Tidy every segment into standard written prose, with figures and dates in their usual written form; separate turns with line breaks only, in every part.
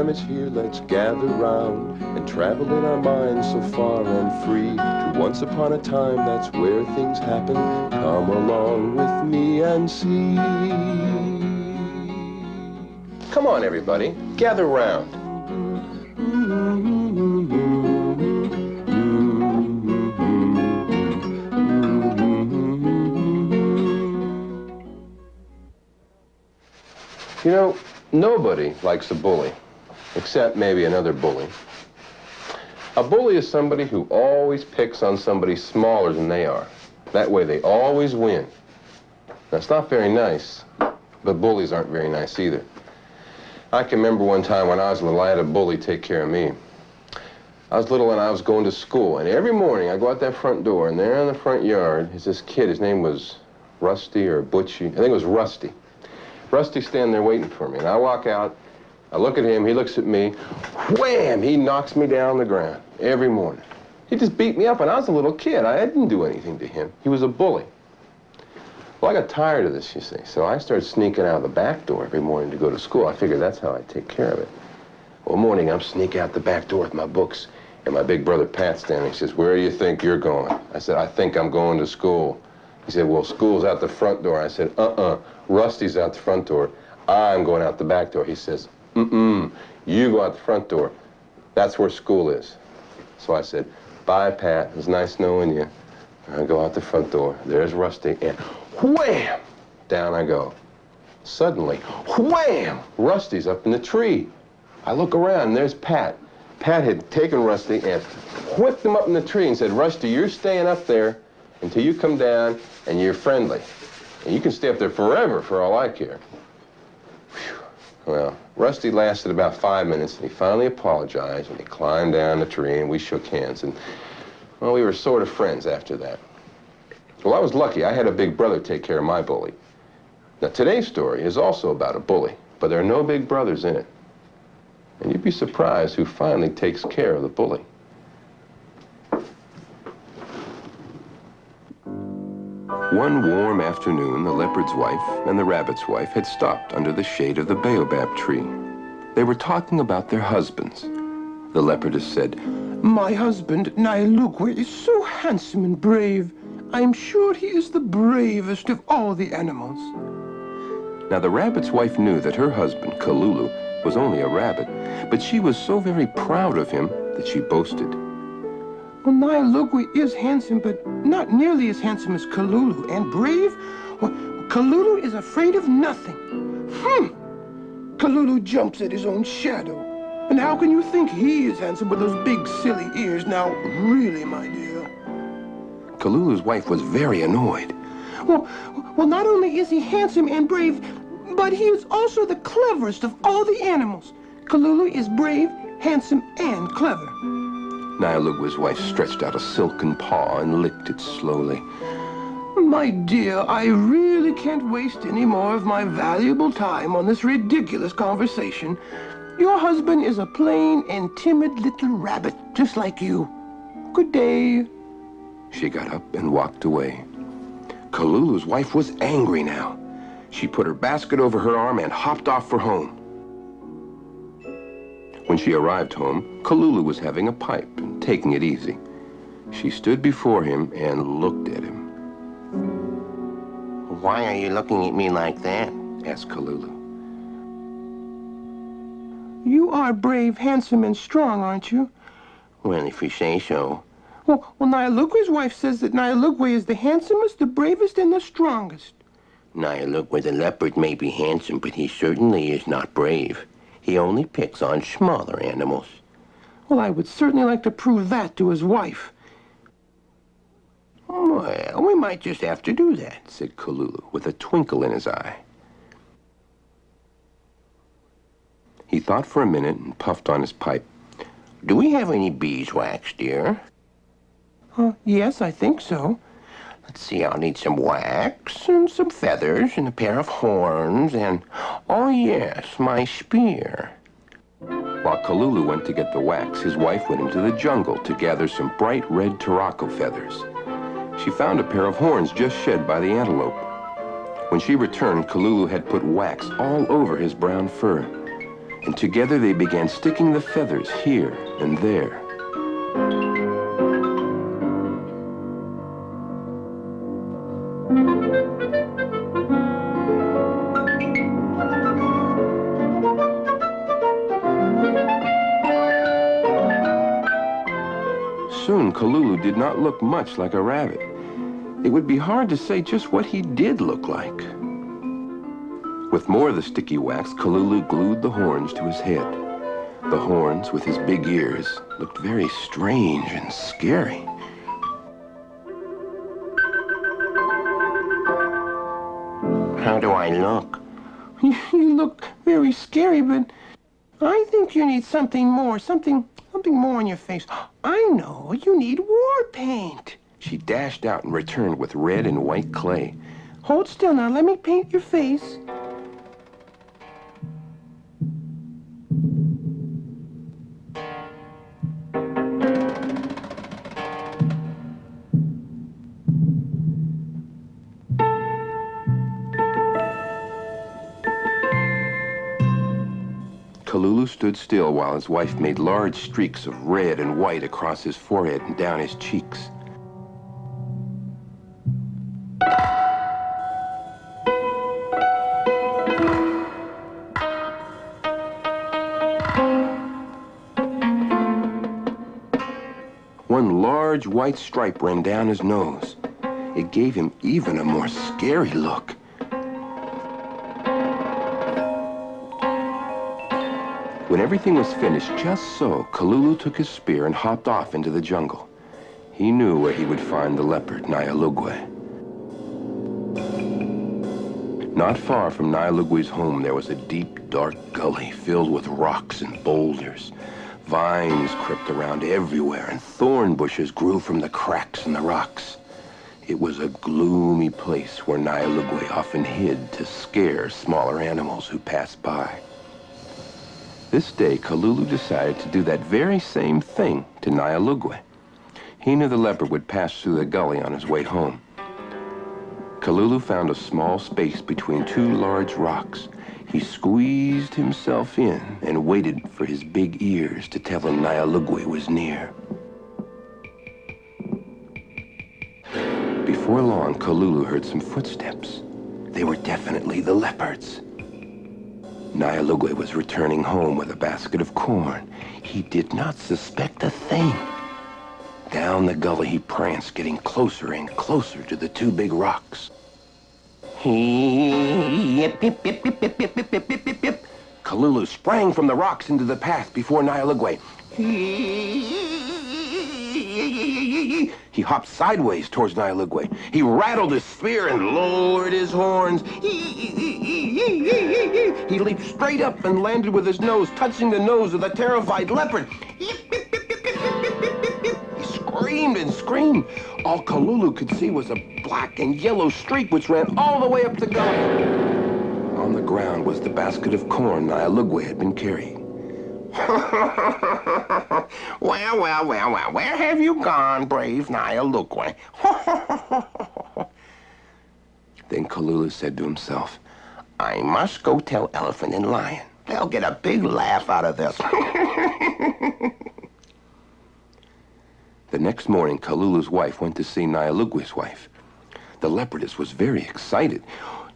time is here, let's gather round and travel in our minds so far and free to once upon a time, that's where things happen. Come along with me and see. Come on, everybody, gather round. You know, nobody likes a bully, except maybe another bully. A bully is somebody who always picks on somebody smaller than they are. That way they always win. That's not very nice, but bullies aren't very nice either. I can remember one time when I was little, I had a bully take care of me. I was little and I was going to school, and every morning I go out that front door, and there in the front yard is this kid. His name was Rusty or Butchie. I think it was Rusty. Rusty's standing there waiting for me, and I walk out, I look at him, he looks at me, wham, he knocks me down on the ground every morning. He just beat me up when I was a little kid. I didn't do anything to him. He was a bully. Well, I got tired of this, you see, so I started sneaking out the back door every morning to go to school. I figured that's how I'd take care of it. One morning, I'm sneaking out the back door with my books, and my big brother Pat's standing. He says, "Where do you think you're going?" I said, "I think I'm going to school." He said, "Well, school's out the front door." I said, Rusty's out the front door. I'm going out the back door." He says, you go out the front door. That's where school is." So I said, "Bye, Pat. It was nice knowing you." I go out the front door. There's Rusty, and wham! Down I go. Suddenly, wham! Rusty's up in the tree. I look around, and there's Pat. Pat had taken Rusty and whipped him up in the tree and said, "Rusty, you're staying up there until you come down and you're friendly. And you can stay up there forever for all I care." Whew. Well, Rusty lasted about 5 minutes, and he finally apologized, and he climbed down the tree, and we shook hands, and, well, we were sort of friends after that. Well, I was lucky. I had a big brother take care of my bully. Now, today's story is also about a bully, but there are no big brothers in it. And you'd be surprised who finally takes care of the bully. One warm afternoon, the leopard's wife and the rabbit's wife had stopped under the shade of the baobab tree. They were talking about their husbands. The leopardess said, "My husband, Nailukwe, is so handsome and brave. I am sure he is the bravest of all the animals." Now, the rabbit's wife knew that her husband, Kalulu, was only a rabbit, but she was so very proud of him that she boasted. "Well, Nailukwe is handsome, but not nearly as handsome as Kalulu. And brave? Well, Kalulu is afraid of nothing. Kalulu jumps at his own shadow. And how can you think he is handsome with those big, silly ears? Now, really, my dear." Kalulu's wife was very annoyed. Well, not only is he handsome and brave, but he is also the cleverest of all the animals. Kalulu is brave, handsome, and clever. Nailukwe's wife stretched out a silken paw and licked it slowly. "My dear, I really can't waste any more of my valuable time on this ridiculous conversation. Your husband is a plain and timid little rabbit, just like you. Good day." She got up and walked away. Kalulu's wife was angry now. She put her basket over her arm and hopped off for home. When she arrived home, Kalulu was having a pipe and taking it easy. She stood before him and looked at him. "Why are you looking at me like that?" asked Kalulu. "You are brave, handsome, and strong, aren't you?" "Well, if you say so." Well, Nailukwe's wife says that Nailukwe is the handsomest, the bravest, and the strongest." "Nailukwe the leopard may be handsome, but he certainly is not brave. He only picks on smaller animals." "Well, I would certainly like to prove that to his wife." "Well, we might just have to do that," said Kalulu, with a twinkle in his eye. He thought for a minute and puffed on his pipe. "Do we have any beeswax, dear?" Yes, I think so." "Let's see, I'll need some wax and some feathers and a pair of horns and, oh yes, my spear." While Kalulu went to get the wax, his wife went into the jungle to gather some bright red turaco feathers. She found a pair of horns just shed by the antelope. When she returned, Kalulu had put wax all over his brown fur. and together they began sticking the feathers here and there. Soon, Kalulu did not look much like a rabbit. It would be hard to say just what he did look like. With more of the sticky wax, Kalulu glued the horns to his head. The horns, with his big ears, looked very strange and scary.
How do I look?
You look very scary, but I think you need something more on your face. I know, you need war paint.
She dashed out and returned with red and white clay.
Hold still now, let me paint your face.
Kalulu stood still while his wife made large streaks of red and white across his forehead and down his cheeks. One large white stripe ran down his nose. It gave him even a more scary look. When everything was finished just so, Kalulu took his spear and hopped off into the jungle. He knew where he would find the leopard, Nyalugwe. Not far from Nyalugwe's home, there was a deep, dark gully filled with rocks and boulders. Vines crept around everywhere, and thorn bushes grew from the cracks in the rocks. It was a gloomy place where Nyalugwe often hid to scare smaller animals who passed by. This day, Kalulu decided to do that very same thing to Nyalugwe. He knew the leopard would pass through the gully on his way home. Kalulu found a small space between two large rocks. He squeezed himself in and waited for his big ears to tell him Nyalugwe was near. Before long, Kalulu heard some footsteps. They were definitely the leopard's. Nyalugwe was returning home with a basket of corn. He did not suspect a thing. Down the gully he pranced, getting closer and closer to the two big rocks.
Yip, yip, yip, yip, yip, yip, yip, yip, yip, yip.
Kalulu sprang from the rocks into the path before Nyalugwe. He hopped sideways towards Nyalugwe. He rattled his spear and lowered his horns. He leaped straight up and landed with his nose touching the nose of the terrified leopard. He screamed and screamed. All Kalulu could see was a black and yellow streak which ran all the way up the gully. On the ground was the basket of corn Nyalugwe had been carrying.
Well, where have you gone, brave Nyalugwe?
Then Kalulu said to himself,
I must go tell Elephant and Lion. They'll get a big laugh out of this.
The next morning, Kalulu's wife went to see Nyalugwe's wife. The leopardess was very excited.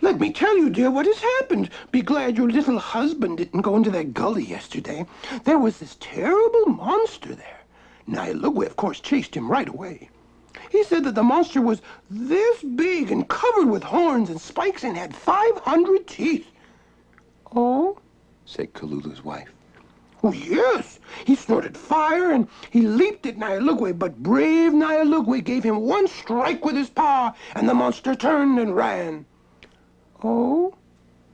Let me tell you, dear, what has happened. Be glad your little husband didn't go into that gully yesterday. There was this terrible monster there. Nyalugwe, of course, chased him right away. He said that the monster was this big and covered with horns and spikes and had 500 teeth.
Oh? Said Kalulu's wife.
Oh, yes. He snorted fire and he leaped at Nyalugwe, but brave Nyalugwe gave him one strike with his paw, and the monster turned and ran. Oh?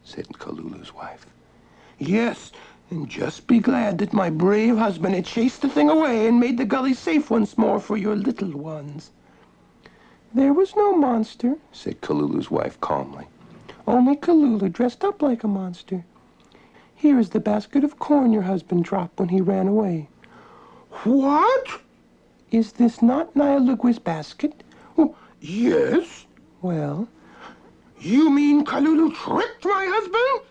Said Kalulu's wife.
Yes, and just be glad that my brave husband had chased the thing away and made the gully safe once more for your little ones. There was no monster,
said Kalulu's wife calmly.
Only Kalulu dressed up like a monster. Here is the basket of corn your husband dropped when he ran away. What? Is this not Nyalugwe's basket? Oh, yes. Well, you mean Kalulu tricked my husband?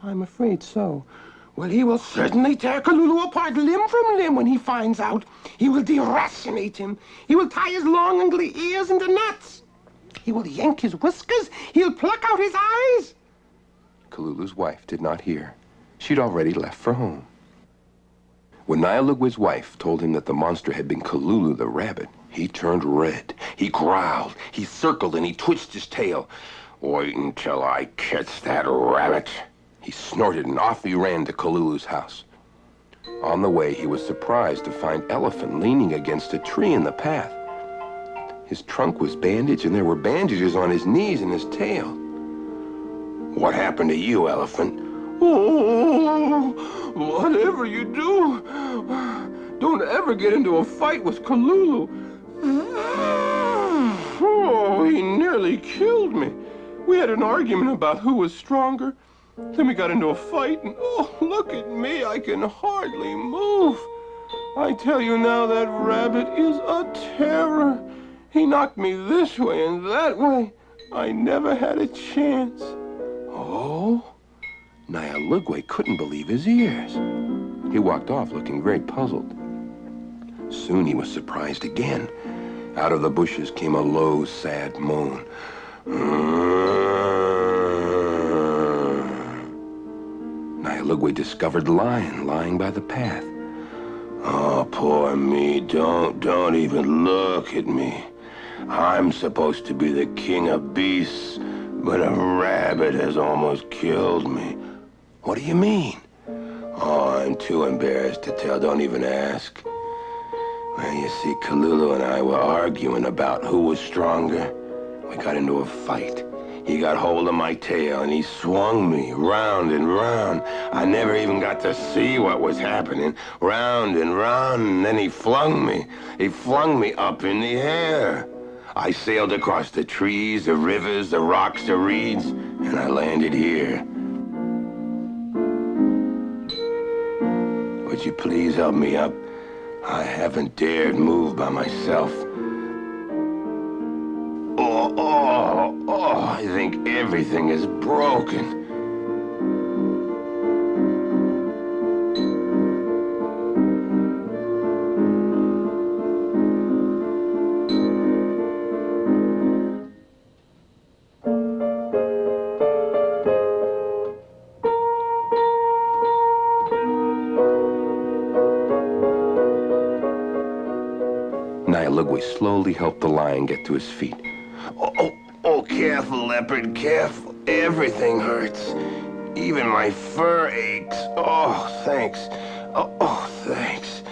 I'm afraid so. Well, he will certainly tear Kalulu apart limb from limb when he finds out. He will deracinate him. He will tie his long ugly ears into knots. He will yank his whiskers. He'll pluck out his eyes.
Kalulu's wife did not hear. She'd already left for home. When Nyalugwe's wife told him that the monster had been Kalulu the rabbit, he turned red. He growled, he circled, and he twitched his tail. "Wait until I catch that rabbit." He snorted, and off he ran to Kalulu's house. On the way, he was surprised to find Elephant leaning against a tree in the path. His trunk was bandaged, and there were bandages on his knees and his tail. "What happened to you, Elephant?"
Oh, whatever you do, don't ever get into a fight with Kalulu. Oh, he nearly killed me. We had an argument about who was stronger. Then we got into a fight, and oh, look at me, I can hardly move. I tell you now, that rabbit is a terror. He knocked me this way and that way. I never had a chance.
Oh? Nyalugwe couldn't believe his ears. He walked off looking very puzzled. Soon he was surprised again. Out of the bushes came a low, sad moan. Nyalugwe discovered the lion lying by the path.
Oh, poor me. Don't even look at me. I'm supposed to be the king of beasts, but a rabbit has almost killed me.
What do you mean?
Oh, I'm too embarrassed to tell. Don't even ask. Well, you see, Kalulu and I were arguing about who was stronger. We got into a fight. He got hold of my tail, and he swung me round and round. I never even got to see what was happening. Round and round, and then he flung me. He flung me up in the air. I sailed across the trees, the rivers, the rocks, the reeds, and I landed here. Would you please help me up? I haven't dared move by myself. Oh, I think everything is broken.
Nyalugwe slowly helped the lion get to his feet.
Oh, careful, Leopard, careful. Everything hurts. Even my fur aches. Oh, thanks. Oh, thanks.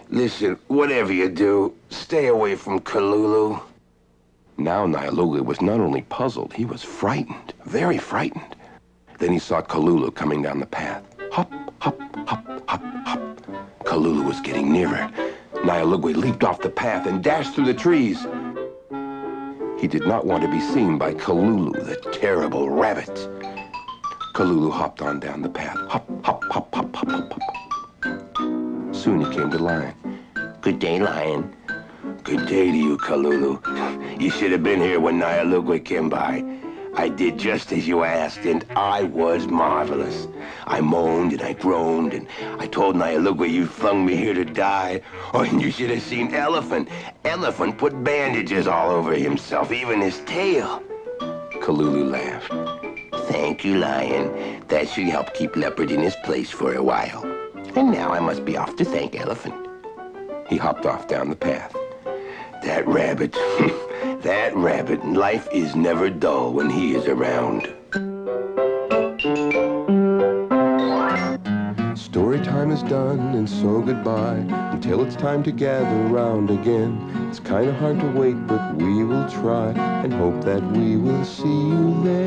Listen, whatever you do, stay away from Kalulu.
Now Nyalugwe was not only puzzled, he was frightened, very frightened. Then he saw Kalulu coming down the path. Hop, hop, hop, hop, hop. Kalulu was getting nearer. Nyalugwe leaped off the path and dashed through the trees. He did not want to be seen by Kalulu, the terrible rabbit. Kalulu hopped on down the path. Hop, hop, hop, hop, hop, hop, hop. Soon he came to Lion.
Good day, Lion. Good day to you, Kalulu. You should have been here when Nyalugwe came by. I did just as you asked, and I was marvelous. I moaned and I groaned, and I told Nyalugwe you flung me here to die. Oh, and you should have seen Elephant. Elephant put bandages all over himself, even his tail.
Kalulu laughed.
Thank you, Lion. That should help keep Leopard in his place for a while. And now I must be off to thank Elephant.
He hopped off down the path.
That rabbit, that rabbit, life is never dull when he is around.
Story time is done, and so goodbye, until it's time to gather round again. It's kind of hard to wait, but we will try, and hope that we will see you then.